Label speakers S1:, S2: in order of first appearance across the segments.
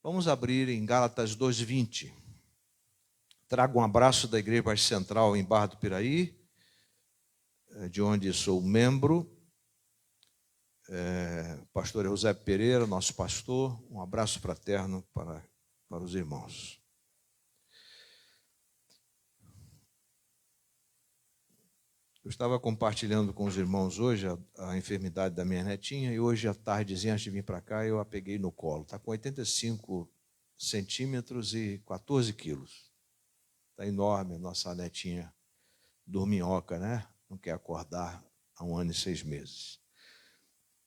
S1: Vamos abrir em Gálatas 2:20. Trago um abraço da Igreja Batista Central em Barra do Piraí, de onde sou membro. Pastor Eusébio Pereira, nosso pastor. Um abraço fraterno para os irmãos. Eu estava compartilhando com os irmãos hoje a enfermidade da minha netinha, e hoje à tardezinha, antes de vir para cá, eu a peguei no colo. Está com 85 centímetros e 14 quilos. Está enorme a nossa netinha dorminhoca, né? Não quer acordar há 1 ano e 6 meses.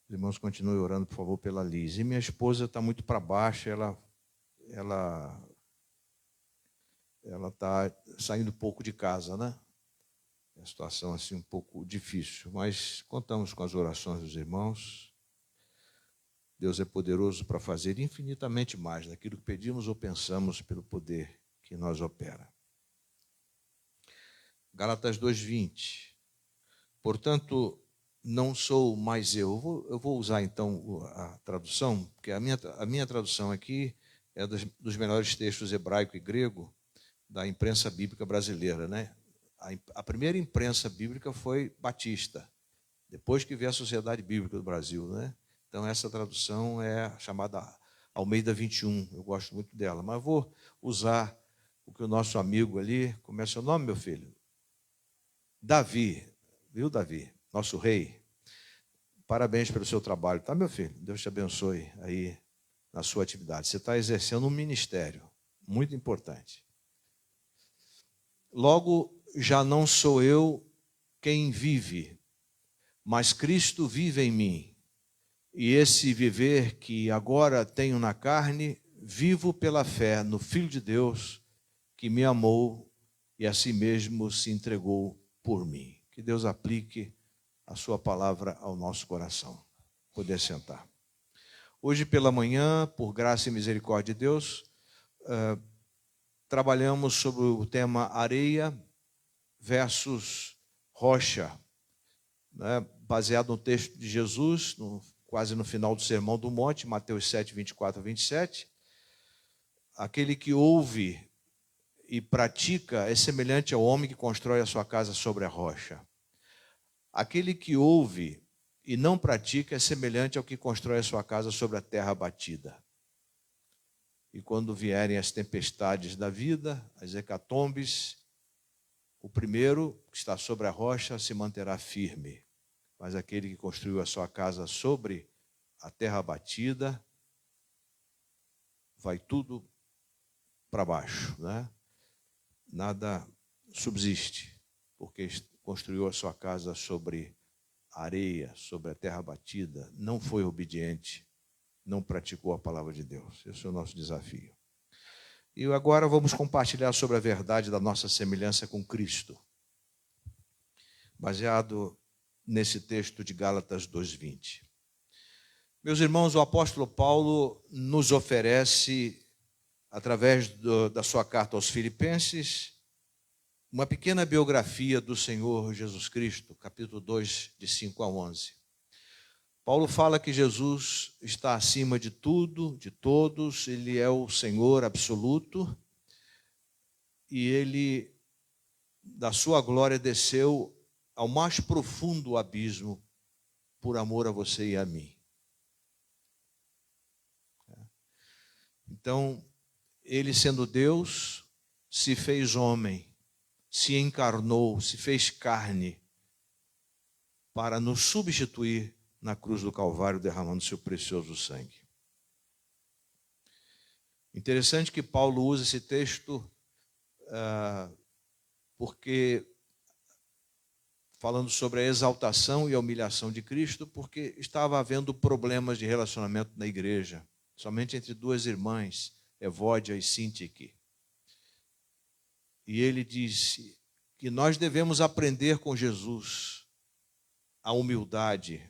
S1: Os irmãos continuem orando, por favor, pela Liz. E minha esposa está muito para baixo, ela está saindo pouco de casa, né? É uma situação assim um pouco difícil, mas contamos com as orações dos irmãos. Deus é poderoso para fazer infinitamente mais daquilo que pedimos ou pensamos pelo poder que nós opera. Gálatas 2:20. Portanto, não sou mais eu. Eu vou usar então a tradução, porque a minha tradução aqui é dos melhores textos hebraico e grego da imprensa bíblica brasileira, né? A primeira imprensa bíblica foi batista, depois que veio a Sociedade Bíblica do Brasil, né? Então essa tradução é chamada Almeida 21, eu gosto muito dela, mas vou usar o que o nosso amigo ali, como é seu nome, meu filho? Davi, viu, Davi? Nosso rei. Parabéns pelo seu trabalho, tá, meu filho? Deus te abençoe aí na sua atividade. Você está exercendo um ministério muito importante. Logo, já não sou eu quem vive, mas Cristo vive em mim. E esse viver que agora tenho na carne, vivo pela fé no Filho de Deus, que me amou e a si mesmo se entregou por mim. Que Deus aplique a sua palavra ao nosso coração. Poder sentar. Hoje pela manhã, por graça e misericórdia de Deus, trabalhamos sobre o tema areia versus rocha, né? Baseado no texto de Jesus, quase no final do Sermão do Monte, Mateus 7, 24 a 27. Aquele que ouve e pratica é semelhante ao homem que constrói a sua casa sobre a rocha. Aquele que ouve e não pratica é semelhante ao que constrói a sua casa sobre a terra batida. E quando vierem as tempestades da vida, as hecatombes, o primeiro que está sobre a rocha se manterá firme. Mas aquele que construiu a sua casa sobre a terra batida, vai tudo para baixo, né? Nada subsiste, porque construiu a sua casa sobre areia, sobre a terra batida, não foi obediente, não praticou a palavra de Deus. Esse é o nosso desafio. E agora vamos compartilhar sobre a verdade da nossa semelhança com Cristo, baseado nesse texto de Gálatas 2:20. Meus irmãos, o apóstolo Paulo nos oferece, através da sua carta aos Filipenses, uma pequena biografia do Senhor Jesus Cristo, capítulo 2, de 5 a 11. Paulo fala que Jesus está acima de tudo, de todos, ele é o Senhor absoluto, e ele, da sua glória, desceu ao mais profundo abismo por amor a você e a mim. Então, ele sendo Deus, se fez homem, se encarnou, se fez carne, para nos substituir na cruz do Calvário, derramando seu precioso sangue. Interessante que Paulo usa esse texto porque, falando sobre a exaltação e a humilhação de Cristo, porque estava havendo problemas de relacionamento na igreja, somente entre duas irmãs, Evódia e Sintique. E ele disse que nós devemos aprender com Jesus a humildade.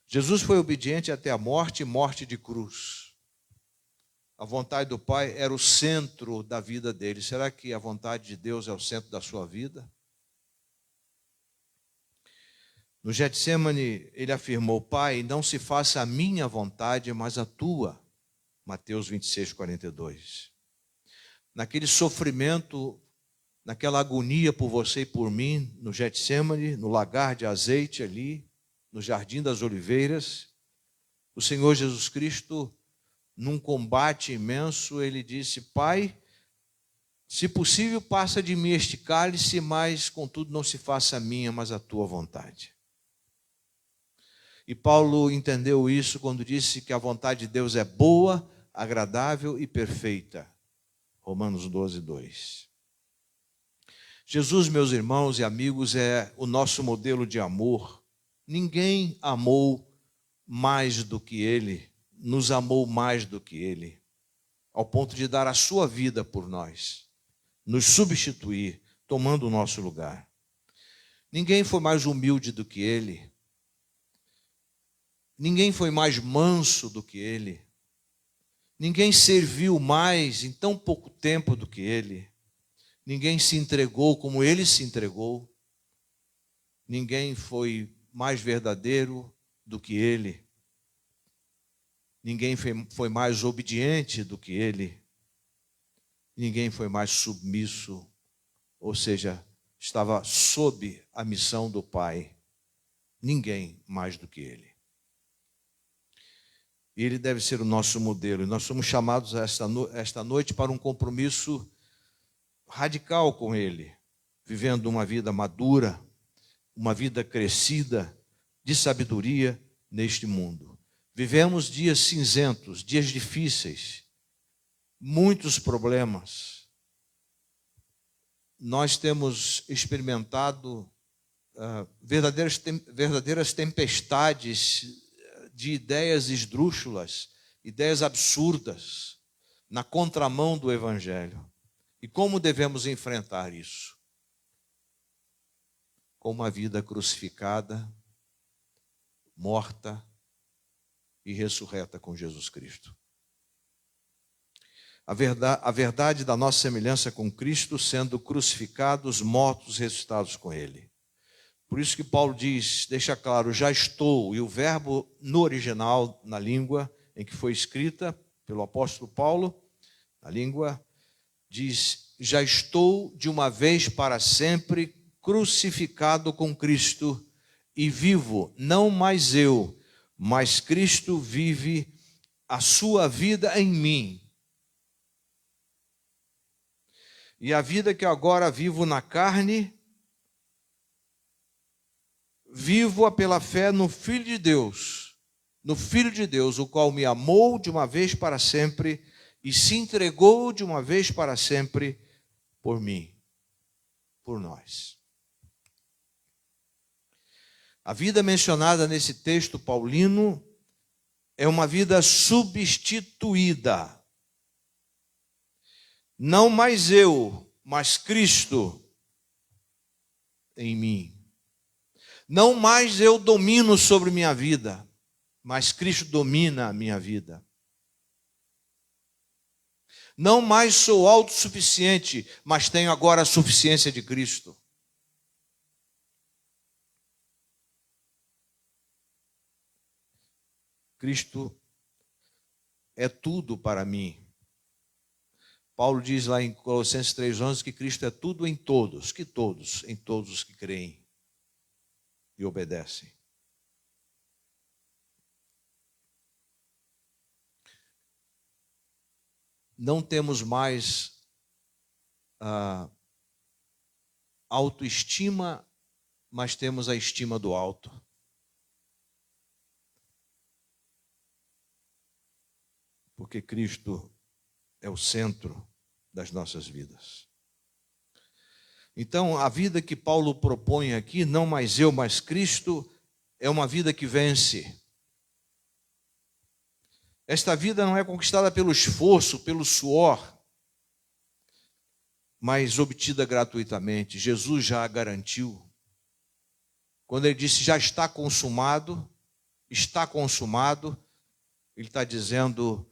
S1: Jesus foi obediente até a morte, morte de cruz. A vontade do Pai era o centro da vida dele. Será que a vontade de Deus é o centro da sua vida? No Getsemane, ele afirmou: Pai, não se faça a minha vontade, mas a tua. Mateus 26, 42. Naquele sofrimento, naquela agonia por você e por mim, no Getsemane, no lagar de azeite ali, no Jardim das Oliveiras, o Senhor Jesus Cristo, num combate imenso, ele disse: Pai, se possível, passa de mim este cálice, mas, contudo, não se faça a minha, mas a tua vontade. E Paulo entendeu isso quando disse que a vontade de Deus é boa, agradável e perfeita. Romanos 12, 2. Jesus, meus irmãos e amigos, é o nosso modelo de amor. Ninguém amou mais do que Ele, nos amou mais do que Ele, ao ponto de dar a sua vida por nós, nos substituir, tomando o nosso lugar. Ninguém foi mais humilde do que Ele. Ninguém foi mais manso do que Ele. Ninguém serviu mais em tão pouco tempo do que Ele. Ninguém se entregou como Ele se entregou. Ninguém foi mais verdadeiro do que Ele. Ninguém foi mais obediente do que Ele. Ninguém foi mais submisso, ou seja, estava sob a missão do Pai. Ninguém mais do que Ele. E Ele deve ser o nosso modelo. E nós somos chamados esta noite para um compromisso radical com Ele, vivendo uma vida madura, uma vida crescida, de sabedoria neste mundo. Vivemos dias cinzentos, dias difíceis, muitos problemas. Nós temos experimentado verdadeiras tempestades de ideias esdrúxulas, ideias absurdas, na contramão do Evangelho. E como devemos enfrentar isso? Com uma vida crucificada, morta e ressurreta com Jesus Cristo. A verdade da nossa semelhança com Cristo, sendo crucificados, mortos, ressuscitados com Ele. Por isso que Paulo diz, deixa claro, já estou, e o verbo no original, na língua em que foi escrita pelo apóstolo Paulo, na língua, diz, já estou de uma vez para sempre crucificado com Cristo e vivo, não mais eu, mas Cristo vive a sua vida em mim. E a vida que agora vivo na carne, vivo-a pela fé no Filho de Deus, o qual me amou de uma vez para sempre e se entregou de uma vez para sempre por mim, por nós. A vida mencionada nesse texto paulino é uma vida substituída. Não mais eu, mas Cristo em mim. Não mais eu domino sobre minha vida, mas Cristo domina a minha vida. Não mais sou autossuficiente, mas tenho agora a suficiência de Cristo. Cristo é tudo para mim. Paulo diz lá em Colossenses 3,11 que Cristo é tudo em todos, em todos os que creem e obedecem. Não temos mais autoestima, mas temos a estima do alto. Porque Cristo é o centro das nossas vidas. Então, a vida que Paulo propõe aqui, não mais eu, mas Cristo, é uma vida que vence. Esta vida não é conquistada pelo esforço, pelo suor, mas obtida gratuitamente. Jesus já a garantiu. Quando ele disse, já está consumado, ele está dizendo,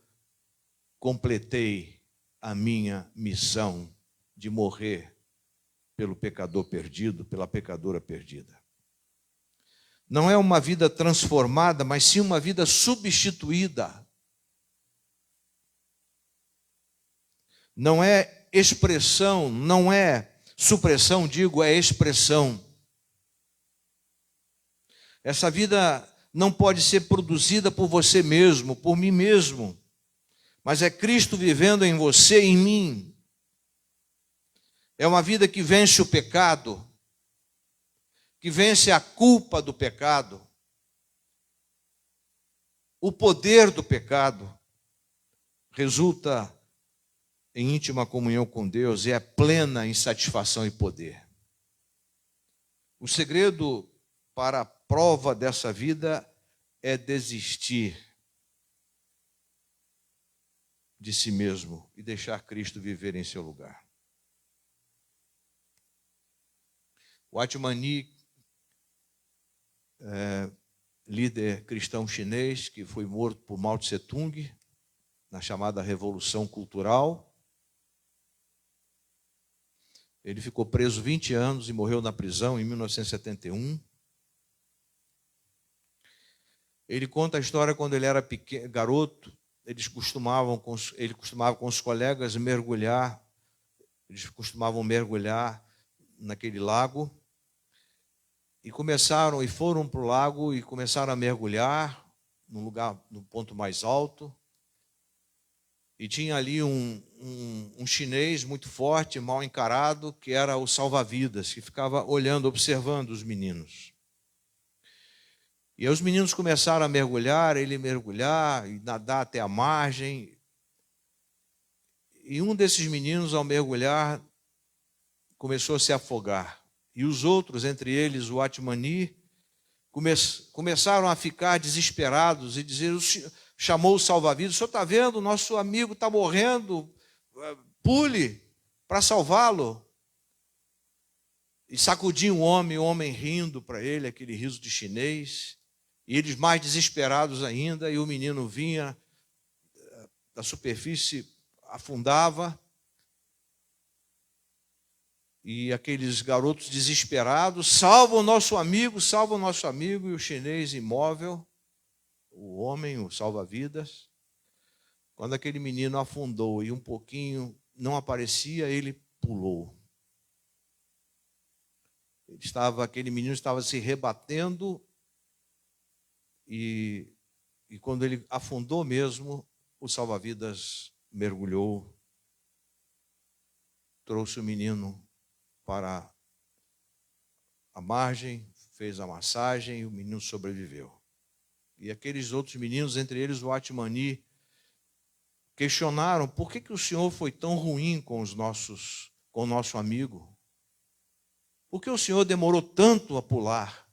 S1: completei a minha missão de morrer pelo pecador perdido, pela pecadora perdida. Não é uma vida transformada, mas sim uma vida substituída. Não é expressão, não é supressão, digo, é expressão. Essa vida não pode ser produzida por você mesmo, por mim mesmo, mas é Cristo vivendo em você e em mim. É uma vida que vence o pecado, que vence a culpa do pecado, o poder do pecado, resulta em íntima comunhão com Deus e é plena em satisfação e poder. O segredo para a prova dessa vida é desistir de si mesmo e deixar Cristo viver em seu lugar. Watchman Nee, líder cristão chinês que foi morto por Mao Tse Tung na chamada Revolução Cultural. Ele ficou preso 20 anos e morreu na prisão em 1971. Ele conta a história quando ele era pequeno, garoto, ele costumava com os colegas mergulhar, eles costumavam mergulhar naquele lago, e foram para o lago e começaram a mergulhar no ponto mais alto, e tinha ali um chinês muito forte, mal encarado, que era o salva-vidas, que ficava olhando, observando os meninos. E aí os meninos começaram a mergulhar, ele mergulhar e nadar até a margem. E um desses meninos, ao mergulhar, começou a se afogar. E os outros, entre eles o Watchman Nee, começaram a ficar desesperados e dizer, chamou o salva-vidas, o senhor está vendo, o nosso amigo está morrendo, pule para salvá-lo. E sacudiam o homem rindo para ele, aquele riso de chinês, e eles mais desesperados ainda, e o menino vinha da superfície, afundava, e aqueles garotos desesperados, salva o nosso amigo, e o chinês imóvel, o homem, o salva-vidas. Quando aquele menino afundou e um pouquinho não aparecia, ele pulou. Aquele menino estava se rebatendo e quando ele afundou mesmo, o salva-vidas mergulhou, trouxe o menino para a margem, fez a massagem e o menino sobreviveu. E aqueles outros meninos, entre eles o Watchman Nee, questionaram por que o senhor foi tão ruim com o nosso amigo? Por que o senhor demorou tanto a pular?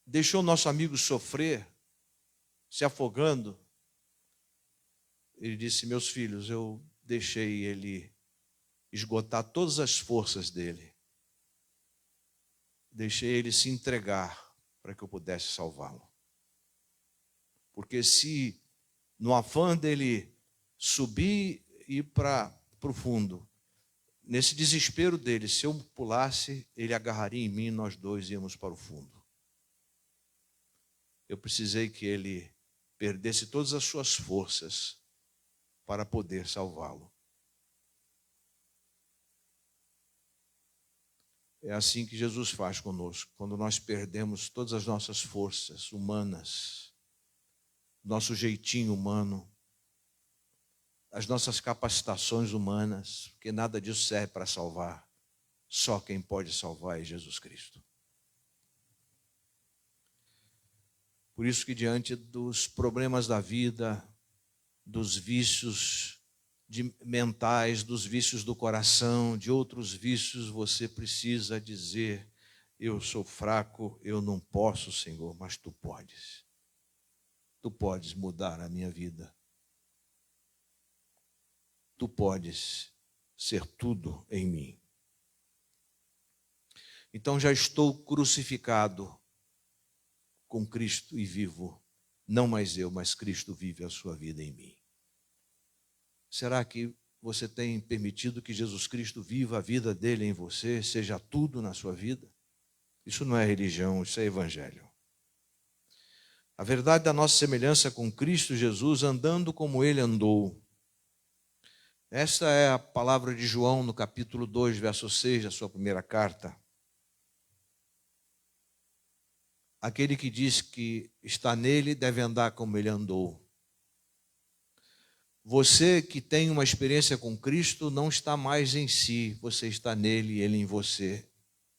S1: Deixou nosso amigo sofrer, se afogando? Ele disse, meus filhos, eu deixei ele esgotar todas as forças dele. Deixei ele se entregar para que eu pudesse salvá-lo. Porque se no afã dele subir e ir para o fundo, nesse desespero dele, se eu pulasse, ele agarraria em mim e nós dois íamos para o fundo. Eu precisei que ele perdesse todas as suas forças para poder salvá-lo. É assim que Jesus faz conosco, quando nós perdemos todas as nossas forças humanas, nosso jeitinho humano, as nossas capacitações humanas, porque nada disso serve para salvar. Só quem pode salvar é Jesus Cristo. Por isso que diante dos problemas da vida, dos vícios mentais, dos vícios do coração, de outros vícios, você precisa dizer, eu sou fraco, eu não posso, Senhor, mas Tu podes. Tu podes mudar a minha vida. Tu podes ser tudo em mim. Então já estou crucificado com Cristo e vivo. Não mais eu, mas Cristo vive a sua vida em mim. Será que você tem permitido que Jesus Cristo viva a vida dele em você, seja tudo na sua vida? Isso não é religião, isso é evangelho. A verdade da nossa semelhança com Cristo Jesus, andando como ele andou. Esta é a palavra de João no capítulo 2, verso 6 da sua primeira carta. Aquele que diz que está nele deve andar como ele andou. Você que tem uma experiência com Cristo não está mais em si, você está nele e ele em você.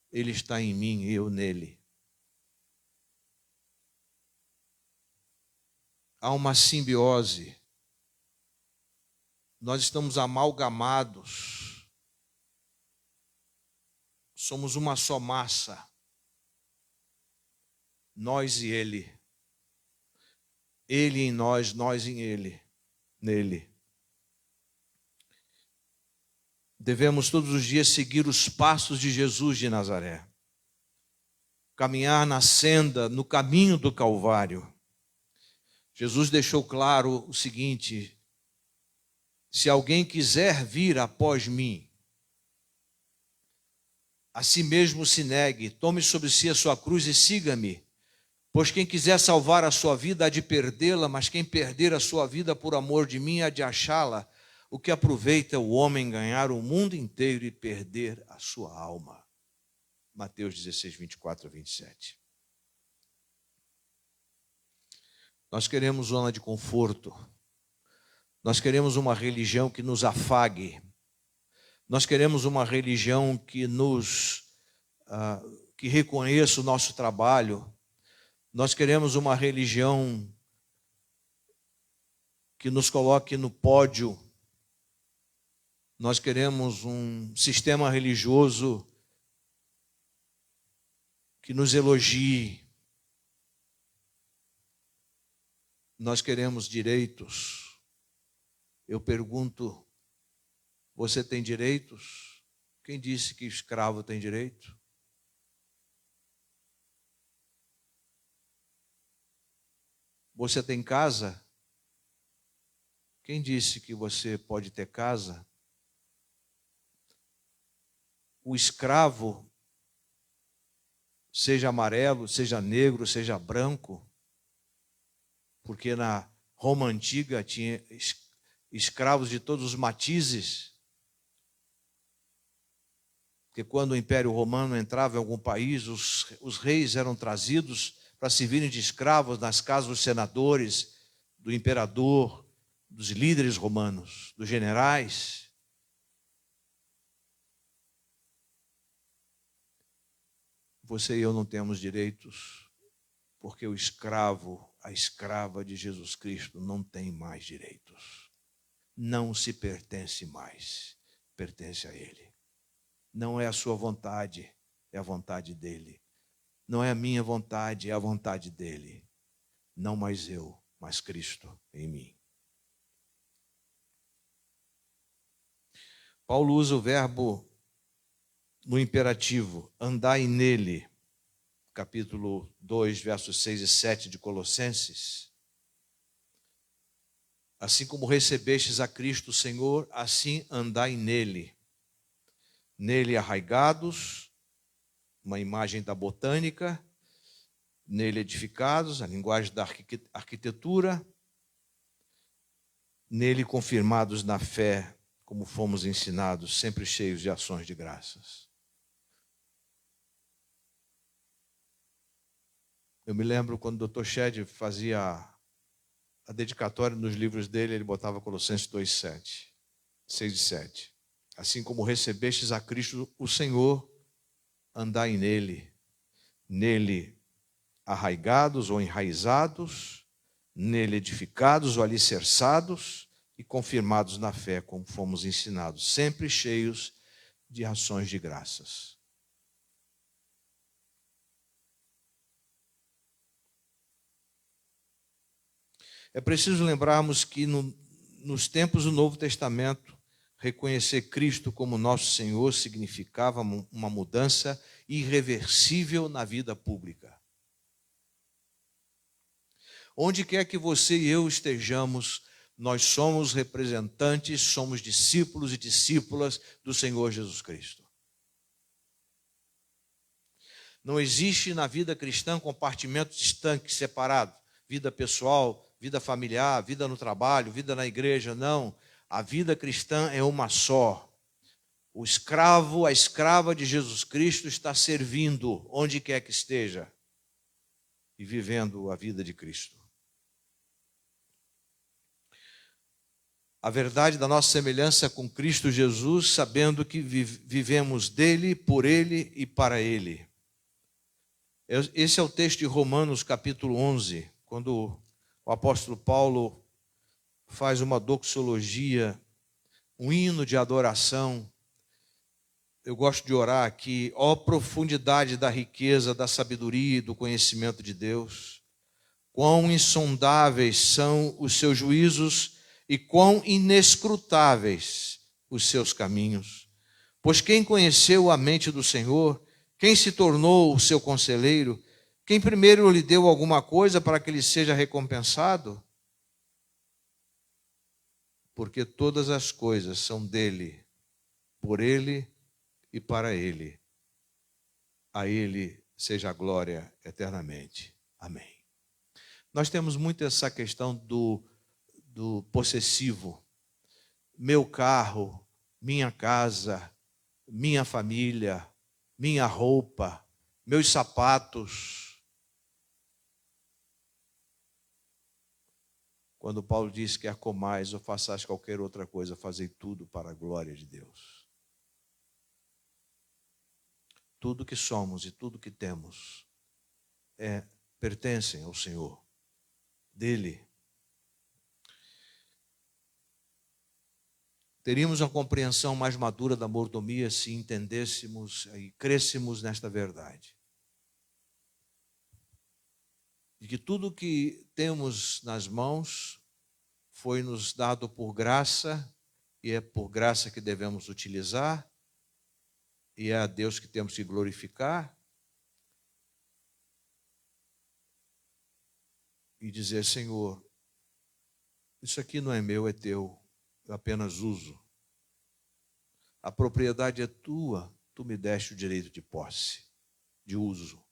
S1: Ele está em mim e eu nele. Há uma simbiose. Nós estamos amalgamados. Somos uma só massa. Nós e ele. Ele em nós em ele. Nele. Devemos todos os dias seguir os passos de Jesus de Nazaré. Caminhar na senda, no caminho do Calvário. Jesus deixou claro o seguinte: se alguém quiser vir após mim, a si mesmo se negue, tome sobre si a sua cruz e siga-me. Pois quem quiser salvar a sua vida há de perdê-la, mas quem perder a sua vida por amor de mim há de achá-la. O que aproveita o homem ganhar o mundo inteiro e perder a sua alma. Mateus 16, 24 a 27. Nós queremos zona de conforto. Nós queremos uma religião que nos afague. Nós queremos uma religião que que reconheça o nosso trabalho. Nós queremos uma religião que nos coloque no pódio. Nós queremos um sistema religioso que nos elogie. Nós queremos direitos. Eu pergunto, você tem direitos? Quem disse que escravo tem direito? Você tem casa? Quem disse que você pode ter casa? O escravo, seja amarelo, seja negro, seja branco, porque na Roma antiga tinha escravos de todos os matizes, porque quando o Império Romano entrava em algum país, os reis eram trazidos para servirem de escravos nas casas dos senadores, do imperador, dos líderes romanos, dos generais. Você e eu não temos direitos, porque o escravo, a escrava de Jesus Cristo não tem mais direitos. Não se pertence mais, pertence a Ele. Não é a sua vontade, é a vontade dEle. Não é a minha vontade, é a vontade dEle. Não mais eu, mas Cristo em mim. Paulo usa o verbo no imperativo, andai nele, capítulo 2, versos 6 e 7 de Colossenses. Assim como recebestes a Cristo o Senhor, assim andai nele. Nele arraigados, uma imagem da botânica, nele edificados, a linguagem da arquitetura, nele confirmados na fé, como fomos ensinados, sempre cheios de ações de graças. Eu me lembro quando o Dr. Shedd fazia a dedicatória nos livros dele, ele botava Colossenses 2:7, 6 e 7. Assim como recebestes a Cristo o Senhor, andai nele, nele arraigados ou enraizados, nele edificados ou alicerçados e confirmados na fé, como fomos ensinados, sempre cheios de ações de graças. É preciso lembrarmos que nos tempos do Novo Testamento, reconhecer Cristo como nosso Senhor significava uma mudança irreversível na vida pública. Onde quer que você e eu estejamos, nós somos representantes, somos discípulos e discípulas do Senhor Jesus Cristo. Não existe na vida cristã compartimentos estanques, separados. Vida pessoal, vida familiar, vida no trabalho, vida na igreja. Não. A vida cristã é uma só. O escravo, a escrava de Jesus Cristo está servindo onde quer que esteja e vivendo a vida de Cristo. A verdade da nossa semelhança com Cristo Jesus, sabendo que vivemos dele, por ele e para ele. Esse é o texto de Romanos capítulo 11, quando o apóstolo Paulo faz uma doxologia, um hino de adoração. Eu gosto de orar aqui: ó profundidade da riqueza, da sabedoria e do conhecimento de Deus, quão insondáveis são os seus juízos e quão inescrutáveis os seus caminhos. Pois quem conheceu a mente do Senhor, quem se tornou o seu conselheiro, quem primeiro lhe deu alguma coisa para que lhe seja recompensado? Porque todas as coisas são dele, por ele e para ele. A ele seja a glória eternamente. Amém. Nós temos muito essa questão do possessivo. Meu carro, minha casa, minha família, minha roupa, meus sapatos. Quando Paulo diz que comais ou façais qualquer outra coisa, fazei tudo para a glória de Deus. Tudo que somos e tudo que temos pertencem ao Senhor, dele. Teríamos uma compreensão mais madura da mordomia se entendêssemos e crescêssemos nesta verdade. De que tudo que temos nas mãos foi nos dado por graça, e é por graça que devemos utilizar, e é a Deus que temos que glorificar e dizer: Senhor, isso aqui não é meu, é teu, eu apenas uso. A propriedade é tua, tu me deste o direito de posse, de uso.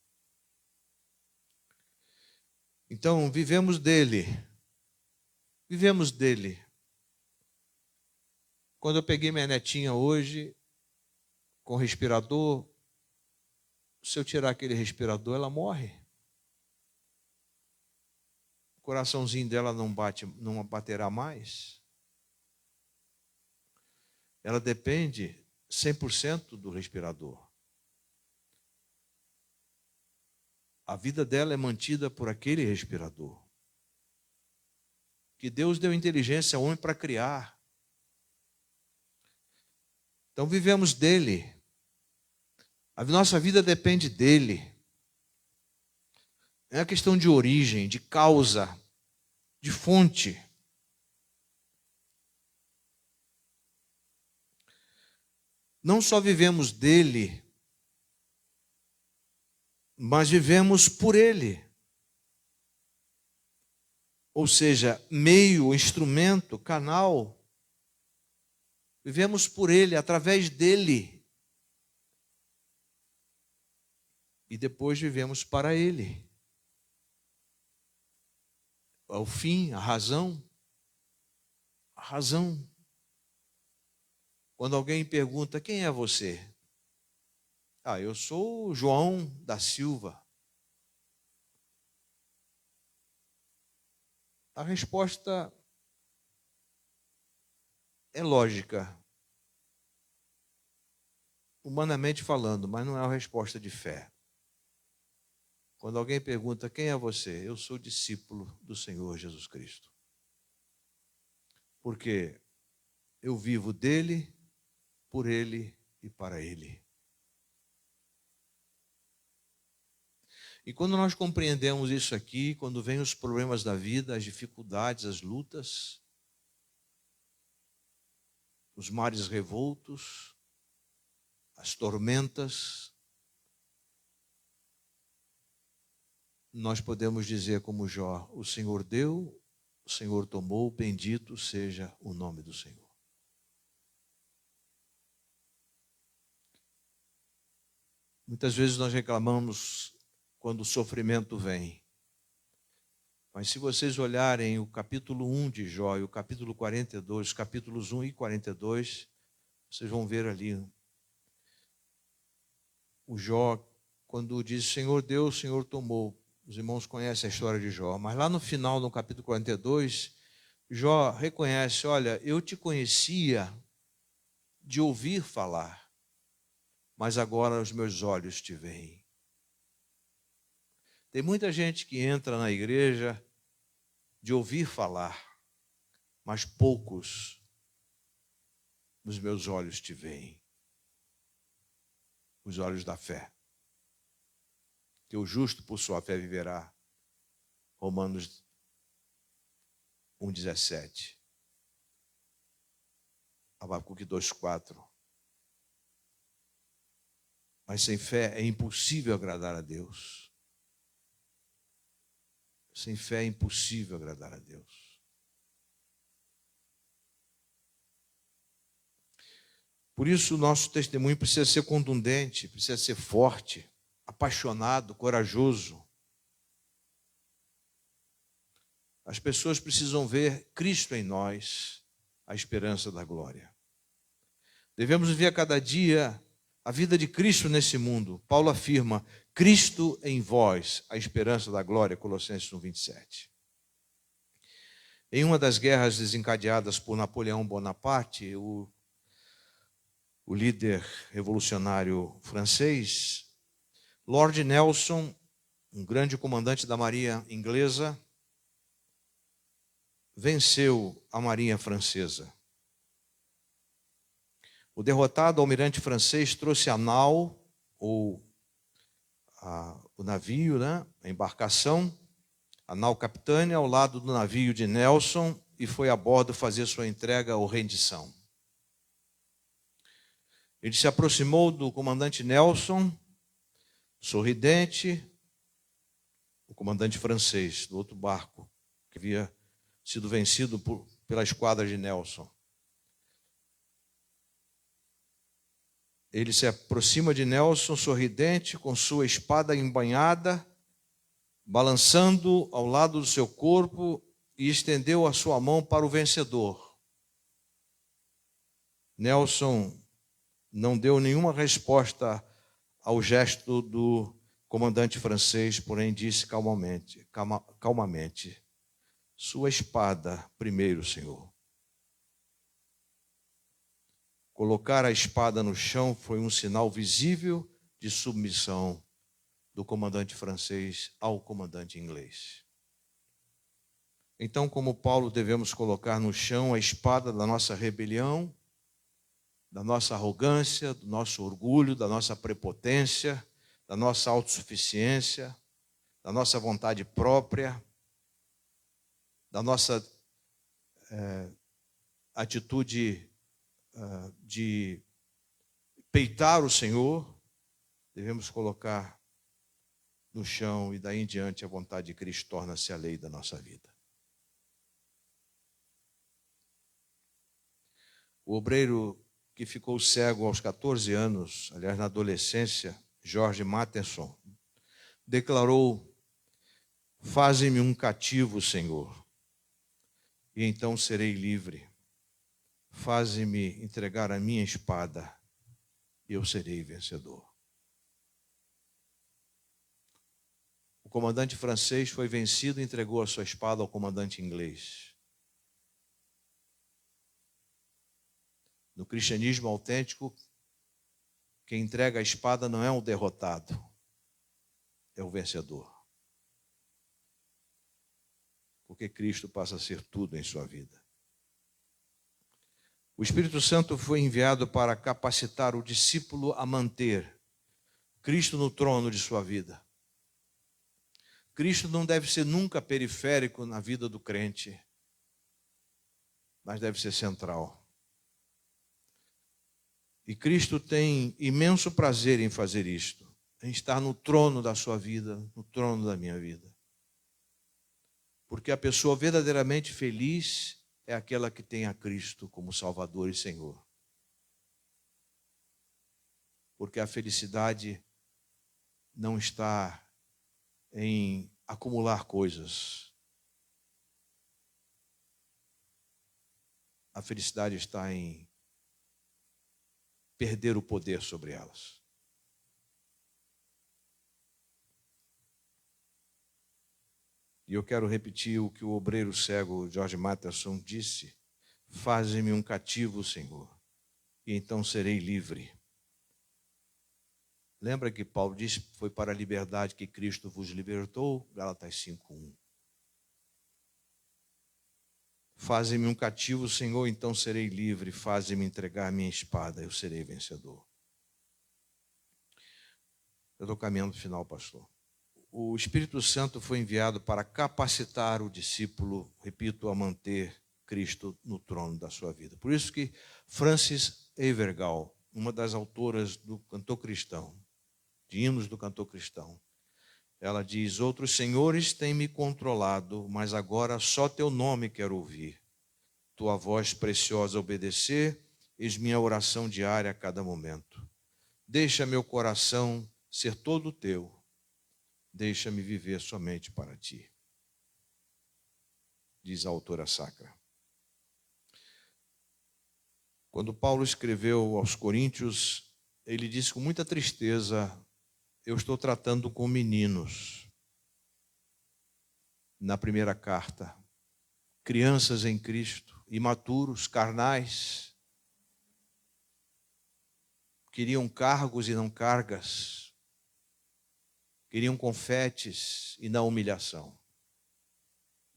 S1: Então, vivemos dele. Vivemos dele. Quando eu peguei minha netinha hoje, com respirador, se eu tirar aquele respirador, ela morre. O coraçãozinho dela não baterá mais. Ela depende 100% do respirador. A vida dela é mantida por aquele respirador. Que Deus deu inteligência ao homem para criar. Então vivemos dele. A nossa vida depende dele. É uma questão de origem, de causa, de fonte. Não só vivemos dele, mas vivemos por ele. Ou seja, meio, instrumento, canal. Vivemos por ele, através dele. E depois vivemos para ele. O fim, a razão. A razão. Quando alguém pergunta: quem é você? Eu sou o João da Silva. A resposta é lógica, humanamente falando, mas não é uma resposta de fé. Quando alguém pergunta: quem é você? Eu sou discípulo do Senhor Jesus Cristo. Porque eu vivo dele, por ele e para ele. E quando nós compreendemos isso aqui, quando vêm os problemas da vida, as dificuldades, as lutas, os mares revoltos, as tormentas, nós podemos dizer como Jó: o Senhor deu, o Senhor tomou, bendito seja o nome do Senhor. Muitas vezes nós reclamamos quando o sofrimento vem. Mas se vocês olharem o capítulo 1 de Jó e o capítulo 42, capítulos 1 e 42, vocês vão ver ali o Jó, quando diz, Senhor deu, o Senhor tomou. Os irmãos conhecem a história de Jó. Mas lá no final, no capítulo 42, Jó reconhece, olha, eu te conhecia de ouvir falar, mas agora os meus olhos te veem. Tem muita gente que entra na igreja de ouvir falar, mas poucos nos meus olhos te veem. Os olhos da fé. Que o justo por sua fé viverá. Romanos 1,17. Abacuque 2,4. Mas sem fé é impossível agradar a Deus. Sem fé é impossível agradar a Deus. Por isso o nosso testemunho precisa ser contundente, precisa ser forte, apaixonado, corajoso. As pessoas precisam ver Cristo em nós, a esperança da glória. Devemos viver a cada dia a vida de Cristo nesse mundo. Paulo afirma, Cristo em vós, a esperança da glória, Colossenses 1,27. Em uma das guerras desencadeadas por Napoleão Bonaparte, o líder revolucionário francês, Lord Nelson, um grande comandante da marinha inglesa, venceu a marinha francesa. O derrotado almirante francês trouxe a nau, ou o navio, a embarcação, a nau capitânia ao lado do navio de Nelson e foi a bordo fazer sua entrega ou rendição. Ele se aproximou do comandante Nelson, sorridente, o comandante francês do outro barco, que havia sido vencido pela esquadra de Nelson. Ele se aproxima de Nelson, sorridente, com sua espada embanhada, balançando ao lado do seu corpo, e estendeu a sua mão para o vencedor. Nelson não deu nenhuma resposta ao gesto do comandante francês, porém disse calmamente, sua espada primeiro, Senhor. Colocar a espada no chão foi um sinal visível de submissão do comandante francês ao comandante inglês. Então, como Paulo, devemos colocar no chão a espada da nossa rebelião, da nossa arrogância, do nosso orgulho, da nossa prepotência, da nossa autossuficiência, da nossa vontade própria, da nossa atitude de peitar o Senhor. Devemos colocar no chão e daí em diante a vontade de Cristo torna-se a lei da nossa vida. O obreiro que ficou cego aos 14 anos, aliás, na adolescência, George Matheson, declarou, faze-me um cativo, Senhor, e então serei livre. Faze-me entregar a minha espada, e eu serei vencedor. O comandante francês foi vencido e entregou a sua espada ao comandante inglês. No cristianismo autêntico, quem entrega a espada não é um derrotado, é o vencedor. Porque Cristo passa a ser tudo em sua vida. O Espírito Santo foi enviado para capacitar o discípulo a manter Cristo no trono de sua vida. Cristo não deve ser nunca periférico na vida do crente, mas deve ser central. E Cristo tem imenso prazer em fazer isto, em estar no trono da sua vida, no trono da minha vida. Porque a pessoa verdadeiramente feliz é aquela que tem a Cristo como Salvador e Senhor. Porque a felicidade não está em acumular coisas. A felicidade está em perder o poder sobre elas. E eu quero repetir o que o obreiro cego George Matheson disse: faze-me um cativo, Senhor, e então serei livre. Lembra que Paulo disse que foi para a liberdade que Cristo vos libertou? Gálatas 5:1. Faze-me um cativo, Senhor, então serei livre. Faze-me entregar minha espada, eu serei vencedor. Eu estou caminhando para o final, pastor. O Espírito Santo foi enviado para capacitar o discípulo, repito, a manter Cristo no trono da sua vida. Por isso que Frances Evergall, uma das autoras do cantor cristão, de hinos do cantor cristão, ela diz: outros senhores têm me controlado, mas agora só teu nome quero ouvir. Tua voz preciosa obedecer, eis minha oração diária a cada momento. Deixa meu coração ser todo teu. Deixa-me viver somente para ti, diz a autora sacra. Quando Paulo escreveu aos Coríntios, ele disse com muita tristeza: eu estou tratando com meninos. Na primeira carta, crianças em Cristo, imaturos, carnais, queriam cargos e não cargas, queriam confetes e não humilhação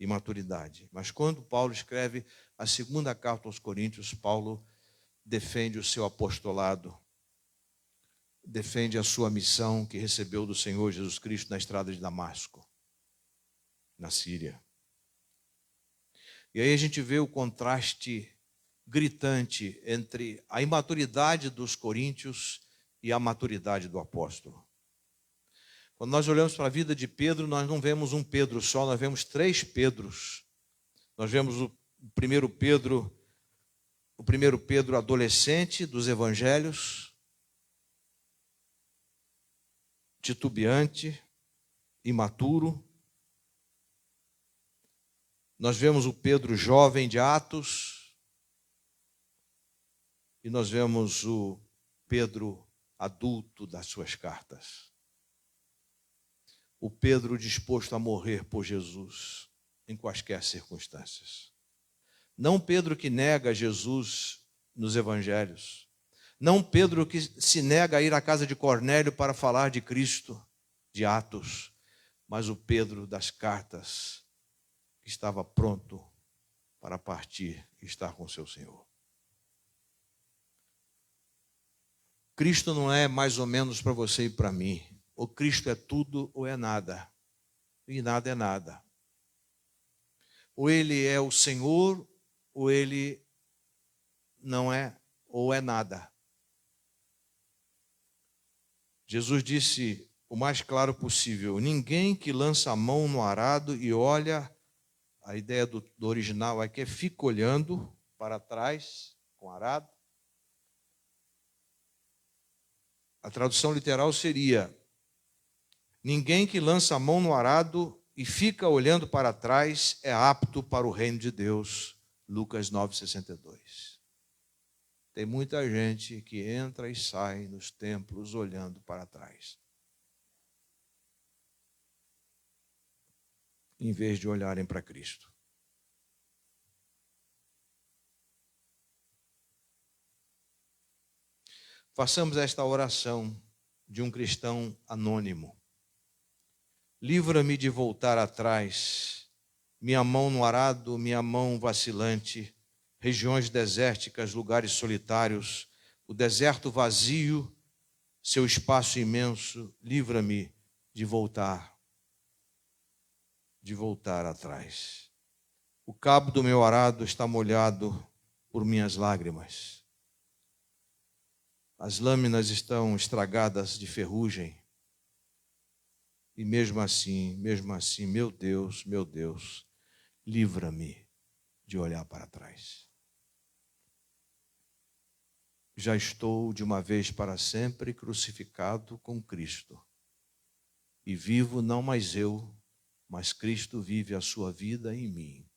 S1: e maturidade. Mas quando Paulo escreve a segunda carta aos Coríntios, Paulo defende o seu apostolado, defende a sua missão que recebeu do Senhor Jesus Cristo na estrada de Damasco, na Síria. E aí a gente vê o contraste gritante entre a imaturidade dos coríntios e a maturidade do apóstolo. Quando nós olhamos para a vida de Pedro, nós não vemos um Pedro só, nós vemos 3 Pedros. Nós vemos o primeiro Pedro adolescente dos evangelhos, titubeante, imaturo. Nós vemos o Pedro jovem de Atos, e nós vemos o Pedro adulto das suas cartas. O Pedro disposto a morrer por Jesus em quaisquer circunstâncias. Não Pedro que nega Jesus nos evangelhos. Não Pedro que se nega a ir à casa de Cornélio para falar de Cristo, de Atos. Mas o Pedro das cartas, que estava pronto para partir e estar com seu Senhor. Cristo não é mais ou menos para você e para mim. Ou Cristo é tudo ou é nada. E nada é nada. Ou Ele é o Senhor, ou Ele não é, ou é nada. Jesus disse o mais claro possível: ninguém que lança a mão no arado e olha, a ideia do original aqui é fica olhando para trás com o arado. A tradução literal seria: ninguém que lança a mão no arado e fica olhando para trás é apto para o reino de Deus. Lucas 9,62. Tem muita gente que entra e sai nos templos olhando para trás, em vez de olharem para Cristo. Façamos esta oração de um cristão anônimo. Livra-me de voltar atrás, minha mão no arado, minha mão vacilante, regiões desérticas, lugares solitários, o deserto vazio, seu espaço imenso, livra-me de voltar atrás. O cabo do meu arado está molhado por minhas lágrimas. As lâminas estão estragadas de ferrugem. E mesmo assim, meu Deus, livra-me de olhar para trás. Já estou de uma vez para sempre crucificado com Cristo. E vivo não mais eu, mas Cristo vive a sua vida em mim.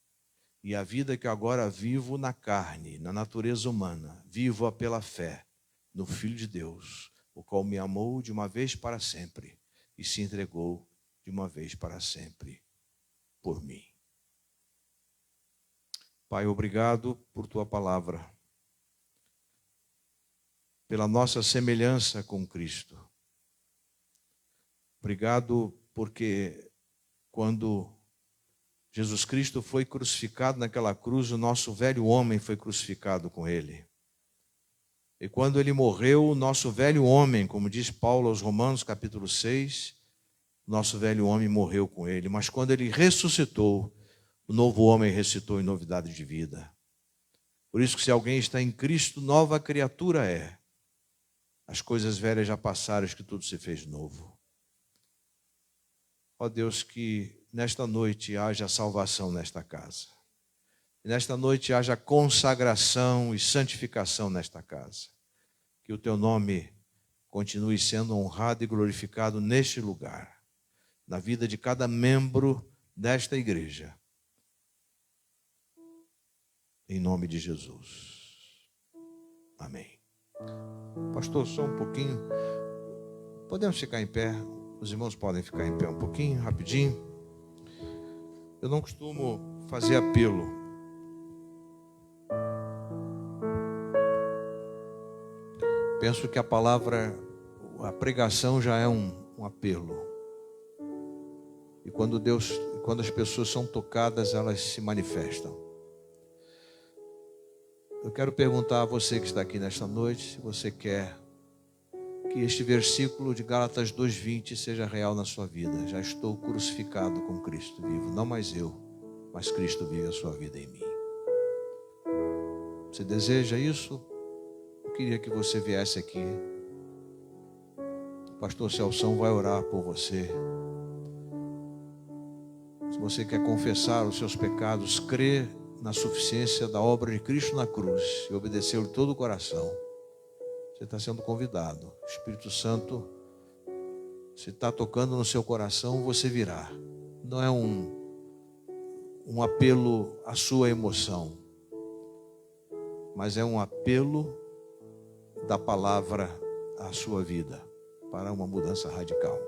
S1: E a vida que agora vivo na carne, na natureza humana, vivo-a pela fé no Filho de Deus, o qual me amou de uma vez para sempre e se entregou de uma vez para sempre por mim. Pai, obrigado por tua palavra, pela nossa semelhança com Cristo. Obrigado porque quando Jesus Cristo foi crucificado naquela cruz, o nosso velho homem foi crucificado com ele. E quando ele morreu, o nosso velho homem, como diz Paulo aos Romanos, capítulo 6, nosso velho homem morreu com ele. Mas quando ele ressuscitou, o novo homem ressuscitou em novidade de vida. Por isso que se alguém está em Cristo, nova criatura é. As coisas velhas já passaram, que tudo se fez novo. Ó Deus, que nesta noite haja salvação nesta casa. E nesta noite haja consagração e santificação nesta casa. Que o teu nome continue sendo honrado e glorificado neste lugar, na vida de cada membro desta igreja. Em nome de Jesus. Amém. Pastor, só um pouquinho. Podemos ficar em pé? Os irmãos podem ficar em pé um pouquinho, rapidinho. Eu não costumo fazer apelo. Penso que a palavra, a pregação já é um apelo. E quando as pessoas são tocadas, elas se manifestam. Eu quero perguntar a você que está aqui nesta noite, se você quer que este versículo de Gálatas 2:20 seja real na sua vida. Já estou crucificado com Cristo vivo, não mais eu, mas Cristo vive a sua vida em mim. Você deseja isso? Eu queria que você viesse aqui. O pastor Celção vai orar por você. Se você quer confessar os seus pecados, crer na suficiência da obra de Cristo na cruz e obedecê-lo de todo o coração, você está sendo convidado. O Espírito Santo, se está tocando no seu coração, você virá. Não é um apelo à sua emoção, mas é um apelo da palavra à sua vida, para uma mudança radical.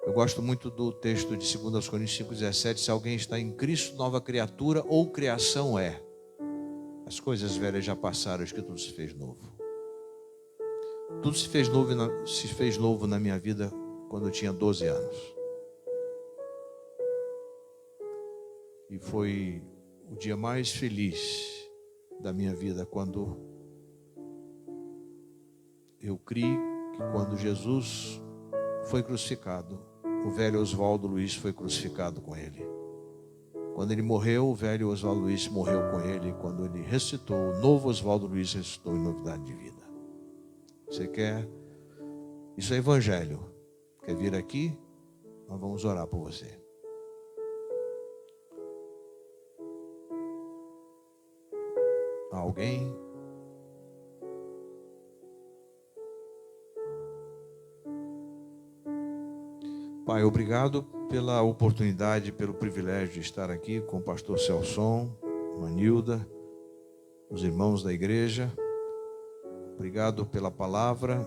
S1: Eu gosto muito do texto de 2 Coríntios 5:17, se alguém está em Cristo, nova criatura ou criação é. As coisas velhas já passaram, que tudo se fez novo. Tudo se fez novo na minha vida quando eu tinha 12 anos. E foi o dia mais feliz da minha vida quando eu criei que quando Jesus foi crucificado, o velho Oswaldo Luiz foi crucificado com ele. Quando ele morreu, o velho Oswaldo Luiz morreu com ele. Quando ele ressuscitou, o novo Oswaldo Luiz ressuscitou em novidade de vida. Você quer? Isso é evangelho. Quer vir aqui? Nós vamos orar por você. Alguém? Pai, obrigado pela oportunidade, pelo privilégio de estar aqui com o pastor Celson, Manilda, os irmãos da igreja. Obrigado pela palavra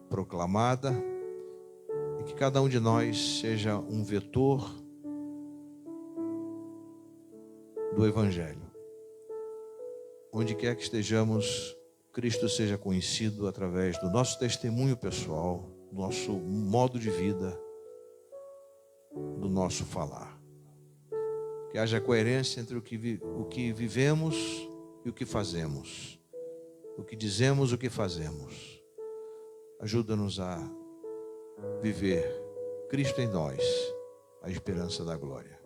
S1: proclamada e que cada um de nós seja um vetor do Evangelho. Onde quer que estejamos, Cristo seja conhecido através do nosso testemunho pessoal, do nosso modo de vida, do nosso falar. Que haja coerência entre o que vivemos e o que fazemos. O que dizemos, o que fazemos. Ajuda-nos a viver Cristo em nós, a esperança da glória.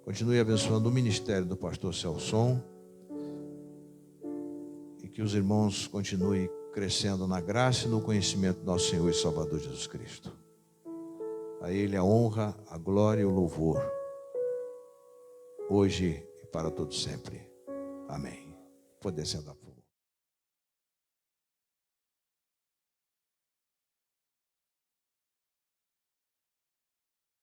S1: Continue abençoando o ministério do pastor Celson e que os irmãos continuem crescendo na graça e no conhecimento do nosso Senhor e Salvador Jesus Cristo. A Ele a honra, a glória e o louvor, hoje e para todo sempre. Amém. Poder sentar.